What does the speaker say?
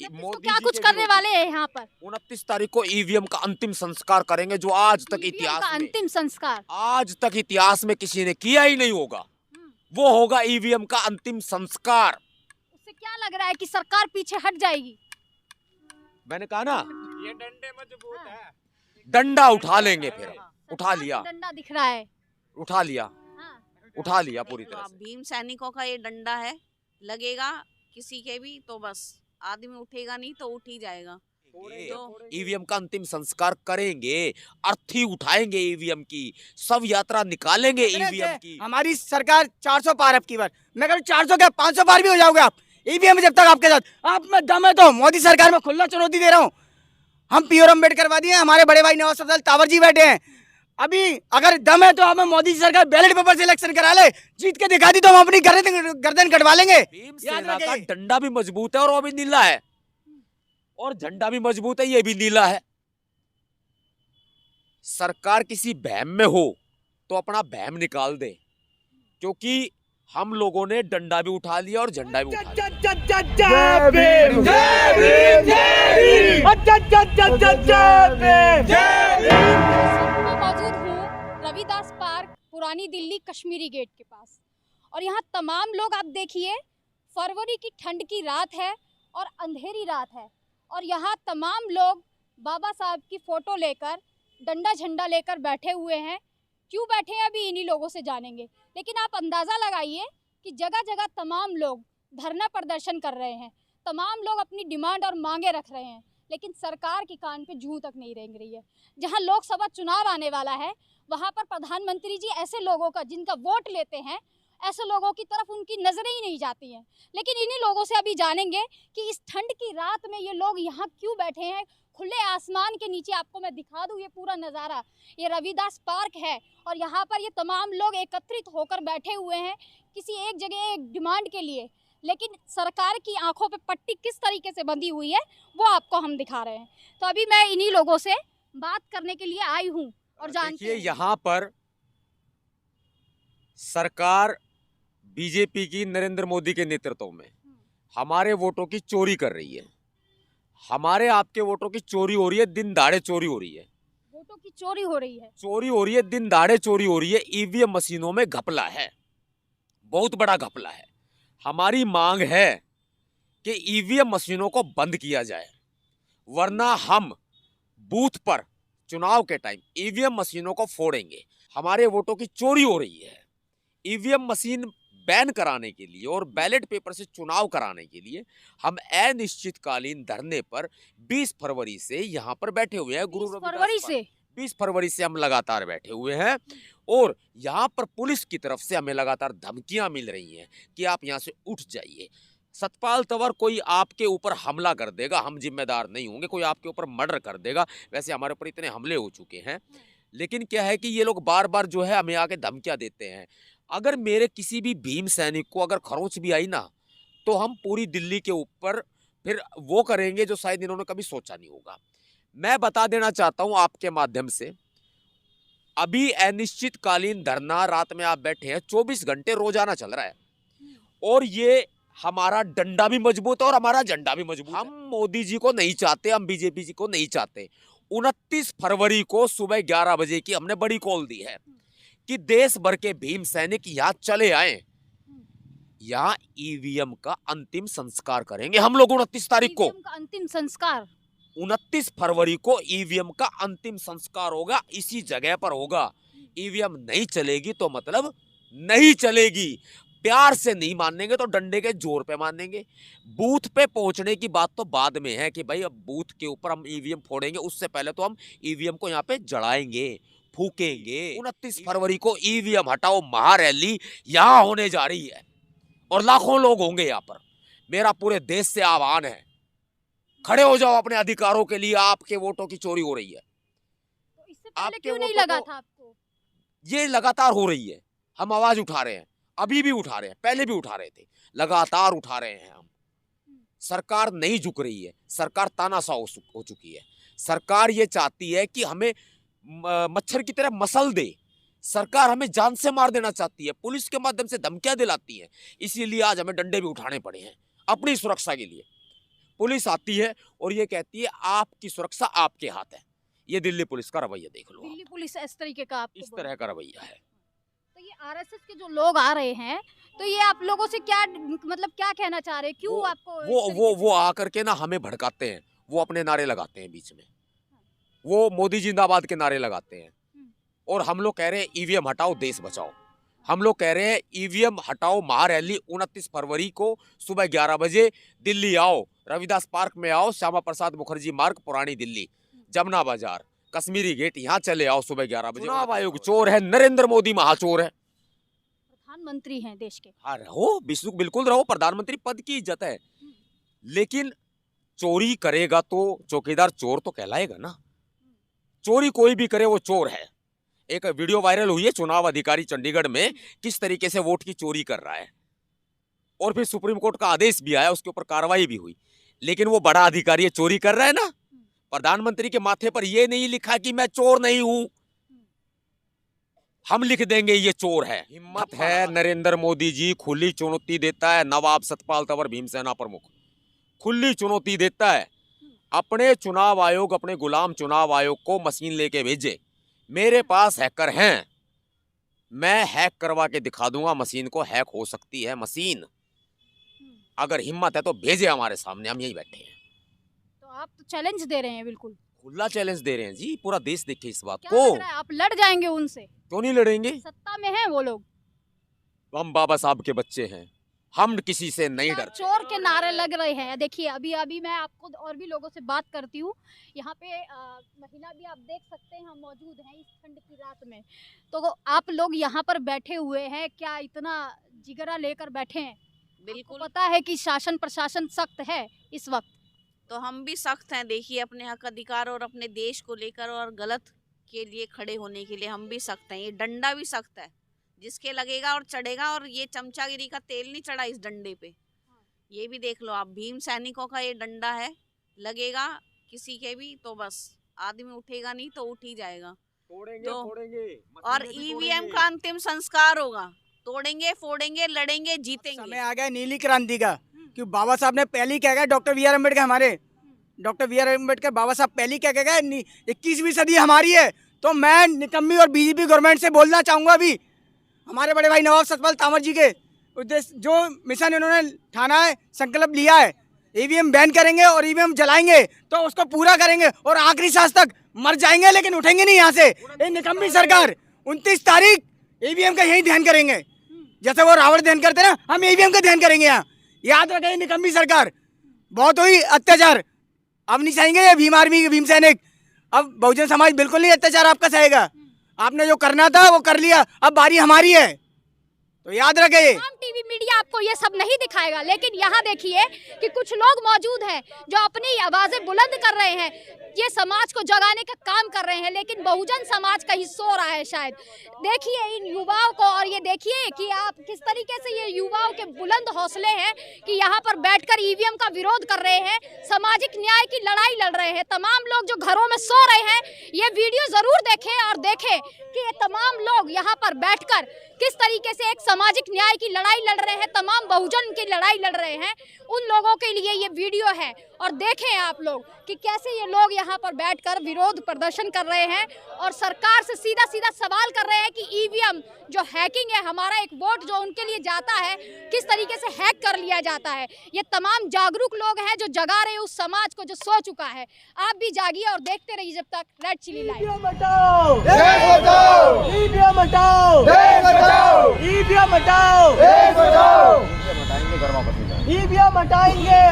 मोदी क्या जी कुछ के करने विरोधी। वाले हैं यहाँ पर? 29 तारीख को ईवीएम का अंतिम संस्कार करेंगे, जो आज तक ईवीएम इतिहास का में अंतिम संस्कार। आज तक इतिहास में किसी ने किया ही नहीं होगा। हम्म, वो होगा ईवीएम का अंतिम संस्कार। उससे क्या लग रहा है कि सरकार पीछे हट जाएगी? मैंने कहा ना, ये डंडे मजबूत हाँ। है। डंडा उठा लेंगे फिर हम। हाँ, उठा सरकार को लिया, डंडा दिख रहा है। उठा लिया, हाँ, उठा लिया पूरी तो तरह आप से। भीम सैनिकों का ये डंडा है, लगेगा किसी के भी तो बस आदमी उठेगा नहीं तो उठ ही जाएगा। तो ईवीएम का अंतिम संस्कार करेंगे, अर्थी उठाएंगे ईवीएम की, सब यात्रा निकालेंगे ईवीएम की। हमारी सरकार 400 पार अब की बार, मैं कह रहा हूं 400 क्या 500 पार भी हो जाओगे आप ईवीएम जब तक आपके साथ आप में दम है तो मोदी सरकार में खुला चुनौती दे रहा हूँ। हम पीओ अम्बेडकर करवा दिए, हमारे बड़े भाई नवाब सफदर तावर जी बैठे हैं। अभी अगर दम है तो हमें मोदी सरकार बैलेट पेपर से इलेक्शन करा ले, जीत के दिखा दी तो हम अपनी गर्दन कटवा लेंगे। भीमसेना का डंडा भी मजबूत है और वो भी नीला है, और झंडा भी मजबूत है, ये भी नीला है। सरकार किसी बहम में हो तो अपना बहम निकाल दे, क्योंकि हम लोगों ने डंडा भी उठा लिया और झंडा भी उठा लिया। मैं मौजूद हूँ रविदास पार्क, पुरानी दिल्ली, कश्मीरी गेट के पास। और यहाँ तमाम लोग, आप देखिए, फरवरी की ठंड की रात है और अंधेरी रात है, और यहाँ तमाम लोग बाबा साहब की फ़ोटो लेकर, डंडा झंडा लेकर बैठे हुए हैं। क्यों बैठे हैं अभी इन्हीं लोगों से जानेंगे। लेकिन आप अंदाज़ा लगाइए कि जगह जगह तमाम लोग धरना प्रदर्शन कर रहे हैं, तमाम लोग अपनी डिमांड और मांगे रख रहे हैं, लेकिन सरकार की कान पे जूं तक नहीं रेंग रही है। जहां लोकसभा चुनाव आने वाला है, वहां पर प्रधानमंत्री जी ऐसे लोगों का, जिनका वोट लेते हैं, ऐसे लोगों की तरफ उनकी नज़रें ही नहीं जाती हैं। लेकिन इन्हीं लोगों से अभी जानेंगे कि इस ठंड की रात में ये लोग यहाँ क्यों बैठे हैं। खुले आसमान के नीचे आपको मैं दिखा दूँ ये पूरा नज़ारा, ये रविदास पार्क है, और यहाँ पर ये तमाम लोग एकत्रित होकर बैठे हुए हैं किसी एक जगह एक डिमांड के लिए। लेकिन सरकार की आंखों पे पट्टी किस तरीके से बंधी हुई है वो आपको हम दिखा रहे हैं। तो अभी मैं इन्हीं लोगों से बात करने के लिए आई हूँ और जानती देखिए, हूँ। यहाँ पर सरकार बीजेपी की नरेंद्र मोदी के नेतृत्व में हमारे वोटों की चोरी कर रही है। हमारे आपके वोटों की चोरी हो रही है, दिन दहाड़े चोरी हो रही है। वोटों की चोरी हो रही है, चोरी हो रही है, दिन दहाड़े चोरी हो रही है। ईवीएम मशीनों में घपला है, बहुत बड़ा घपला है। हमारी मांग है कि ईवीएम मशीनों को बंद किया जाए, वरना हम बूथ पर चुनाव के टाइम ईवीएम मशीनों को फोड़ेंगे। हमारे वोटों की चोरी हो रही है। ईवीएम मशीन बैन कराने के लिए और बैलेट पेपर से चुनाव कराने के लिए हम अनिश्चितकालीन धरने पर 20 फरवरी से यहाँ पर बैठे हुए हैं। 20 फरवरी से हम लगातार बैठे हुए हैं, और यहाँ पर पुलिस की तरफ से हमें लगातार धमकियां मिल रही हैं कि आप यहाँ से उठ जाइए। सतपाल तंवर, कोई आपके ऊपर हमला कर देगा, हम जिम्मेदार नहीं होंगे। कोई आपके ऊपर मर्डर कर देगा, वैसे हमारे ऊपर इतने हमले हो चुके हैं। लेकिन क्या है कि ये लोग बार बार जो है हमें आके धमकियां देते हैं। अगर मेरे किसी भी भीम सैनिक को अगर खरोंच भी आई ना, तो हम पूरी दिल्ली के ऊपर फिर वो करेंगे जो शायद इन्होंने कभी सोचा नहीं होगा। मैं बता देना चाहता हूं आपके माध्यम से, अभी अनिश्चितकालीन धरना, रात में आप बैठे हैं, 24 घंटे रोजाना चल रहा है, और ये हमारा डंडा भी मजबूत है और हमारा झंडा भी मजबूत है। हम मोदी जी को नहीं चाहते, हम बीजेपी जी को नहीं चाहते। 29 फरवरी को सुबह 11 बजे की हमने बड़ी कॉल दी है कि देश भर के भीम सैनिक यहाँ चले आए, यहाँ ईवीएम का अंतिम संस्कार करेंगे हम लोग। 29 तारीख को, ईवीएम का अंतिम संस्कार, 29 फरवरी को ईवीएम का अंतिम संस्कार होगा, इसी जगह पर होगा। ईवीएम नहीं चलेगी तो मतलब नहीं चलेगी। प्यार से नहीं मानेंगे तो डंडे के जोर पे मानेंगे। बूथ पे पहुंचने की बात तो बाद में है कि भाई अब बूथ के ऊपर हम ईवीएम फोड़ेंगे, उससे पहले तो हम ईवीएम को यहाँ पे जलाएंगे, फूकेंगे। 29 फरवरी को ईवीएम हटाओ महारैली यहाँ होने जा रही है, और लाखों लोग होंगे यहाँ पर। मेरा पूरे देश से आह्वान है, खड़े हो जाओ अपने अधिकारों के लिए। आपके वोटों की चोरी हो रही है। तो इससे पहले आपके क्यों नहीं वोटों लगा को- था आपको? ये लगातार हो रही है। हम आवाज उठा रहे हैं, अभी भी उठा रहे हैं, पहले भी उठा रहे थे, लगातार उठा रहे हैं हम। सरकार नहीं झुक रही है, सरकार तानाशाह हो चुकी है। सरकार ये चाहती है कि हमें मच्छर की तरह मसल दे। सरकार हमें जान से मार देना चाहती है, पुलिस के माध्यम से धमकियां दिलाती है। इसीलिए आज हमें डंडे भी उठाने पड़े हैं अपनी सुरक्षा के लिए। पुलिस आती है और ये कहती है आपकी सुरक्षा आपके हाथ है। ये दिल्ली पुलिस का रवैया देख लो, दिल्ली पुलिस इस तरीके का आपको इस बोल- तरह का रवैया है। तो ये आरएसएस के जो लोग आ रहे हैं, तो ये आप लोगों से क्या मतलब क्या कहना चाह रहे हैं, क्यों वो- आपको इस वो तरीके वो से- वो आकर के ना हमें भड़काते हैं, वो अपने नारे लगाते हैं बीच में, वो मोदी जिंदाबाद के नारे लगाते हैं और हम लोग कह रहे हैं ईवीएम हटाओ देश बचाओ। हम लोग कह रहे हैं ईवीएम हटाओ महारैली 29 फरवरी को सुबह 11 बजे दिल्ली आओ, रविदास पार्क में आओ, श्यामा प्रसाद मुखर्जी मार्ग पुरानी दिल्ली, जमुना बाजार, कश्मीरी गेट, यहाँ चले आओ सुबह 11 बजे। चुनाव आयोग चोर है, नरेंद्र मोदी महाचोर है। प्रधानमंत्री हैं देश के। हाँ रहो, बिल्कुल रहो, प्रधानमंत्री पद की इज्जत है, लेकिन चोरी करेगा तो चौकीदार चोर तो कहलाएगा ना। चोरी कोई भी करे वो चोर है। एक वीडियो वायरल हुई है, चुनाव अधिकारी चंडीगढ़ में किस तरीके से वोट की चोरी कर रहा है, और फिर सुप्रीम कोर्ट का आदेश भी आया, उसके ऊपर कार्रवाई भी हुई, लेकिन वो बड़ा अधिकारी है, चोरी कर रहा है ना। प्रधानमंत्री के माथे पर ये नहीं लिखा कि मैं चोर नहीं हूं, हम लिख देंगे ये चोर है। हिम्मत है नरेंद्र मोदी जी, खुली चुनौती देता है नवाब सतपाल तंवर भीमसेना प्रमुख, खुली चुनौती देता है। अपने चुनाव आयोग, अपने गुलाम चुनाव आयोग को मशीन लेके भेजे, मेरे पास हैकर हैं, मैं हैक करवा के दिखा दूंगा मशीन को, हैक हो सकती है मशीन, अगर हिम्मत है तो भेजे हमारे सामने, हम यही बैठे हैं। तो आप तो चैलेंज दे रहे हैं, बिल्कुल खुला चैलेंज दे रहे हैं जी, पूरा देश देखे इस बात क्या को। लग रहा है आप लड़ जाएंगे उनसे? क्यों नहीं लड़ेंगे, सत्ता में हैं वो लोग, हम बाबा साहब के बच्चे हैं, हम किसी से नहीं डरते। चोर के नारे लग रहे हैं। देखिए अभी मैं आपको और भी लोगों से बात करती हूँ। यहाँ पे महिला भी आप देख सकते हैं, हम मौजूद हैं इस ठंड की रात में। तो आप लोग यहाँ पर बैठे हुए हैं, क्या इतना जिगरा लेकर बैठे हैं? बिल्कुल, पता है कि शासन प्रशासन सख्त है इस वक्त, तो हम भी सख्त हैं। देखिए, अपने हक अधिकार और अपने देश को लेकर और गलत के लिए खड़े होने के लिए हम भी सख्त हैं। ये डंडा भी सख्त है, जिसके लगेगा और चढ़ेगा, और ये चमचागिरी का तेल नहीं चढ़ा इस डंडे पे। ये भी देख लो आप, भीम सैनिकों का ये डंडा है, लगेगा किसी के भी तो बस आदमी उठेगा नहीं तो उठ ही जाएगा। और ईवीएम का अंतिम संस्कार होगा, तोड़ेंगे, फोड़ेंगे, लड़ेंगे, जीतेंगे। समय आ गया नीली क्रांति का, कि बाबा साहब ने पहले क्या कहा, डॉक्टर बी आर अम्बेडकर हमारे, डॉक्टर बी आर अम्बेडकर बाबा साहब पहले क्या कहा, 21वीं सदी हमारी है। तो मैं निकम्मी और बीजेपी गवर्नमेंट से बोलना चाहूँगा, अभी हमारे बड़े भाई नवाब सतपाल तंवर जी के उद्देश्य जो मिशन इन्होंने ठाना है, संकल्प लिया है, ईवीएम बैन करेंगे और ईवीएम जलाएंगे, तो उसको पूरा करेंगे और आखिरी सांस तक मर जाएंगे, लेकिन उठेंगे नहीं यहाँ से। ये निकम्मी सरकार 29 तारीख ईवीएम का यही ध्यान करेंगे, जैसे वो रावण ध्यान करते ना, हम ईवीएम का ध्यान करेंगे यहाँ। याद रखें, निकम्मी सरकार, बहुत हुई अत्याचार, अब नहीं सहेंगे ये भीम आर्मी के भीम सैनिक। अब बहुजन समाज बिल्कुल नहीं अत्याचार आपका सहेगा, आपने जो करना था वो कर लिया, अब बारी हमारी है, तो याद रखे। तमाम टीवी मीडिया आपको ये सब नहीं दिखाएगा, लेकिन यहाँ देखिए कि कुछ लोग मौजूद हैं जो अपनी आवाजें बुलंद कर रहे हैं, ये समाज को जगाने का काम कर रहे हैं, लेकिन बहुजन समाज कहीं सो रहा है शायद। देखिए इन युवाओं को, और ये देखिए कि आप किस तरीके से ये युवाओं के बुलंद हौसले हैं कि यहाँ पर बैठकर ईवीएम का विरोध कर रहे हैं, सामाजिक न्याय की लड़ाई लड़ रहे हैं। तमाम लोग जो घरों में सो रहे हैं, ये वीडियो जरूर देखें और देखें कि ये तमाम लोग यहाँ पर बैठकर किस तरीके से एक सामाजिक न्याय की लड़ाई लड़ रहे हैं, तमाम बहुजन की लड़ाई लड़ रहे हैं। उन लोगों के लिए ये वीडियो है, और देखें आप लोग कि कैसे ये लोग यहाँ पर बैठकर विरोध प्रदर्शन कर रहे हैं और सरकार से सीधा सीधा सवाल कर रहे हैं कि ईवीएम जो हैकिंग है, हमारा एक वोट जो उनके लिए जाता है, किस तरीके से हैक कर लिया जाता है। ये तमाम जागरूक लोग हैं जो जगा रहे हैं उस समाज को जो सो चुका है। आप भी जागिए और देखते रहिए जब तक रेड चिली लाइव। ईवीएम हटाओ, ईवीएम हटाओ, ईवीएम हटाओ, ईवीएम हटाएंगे,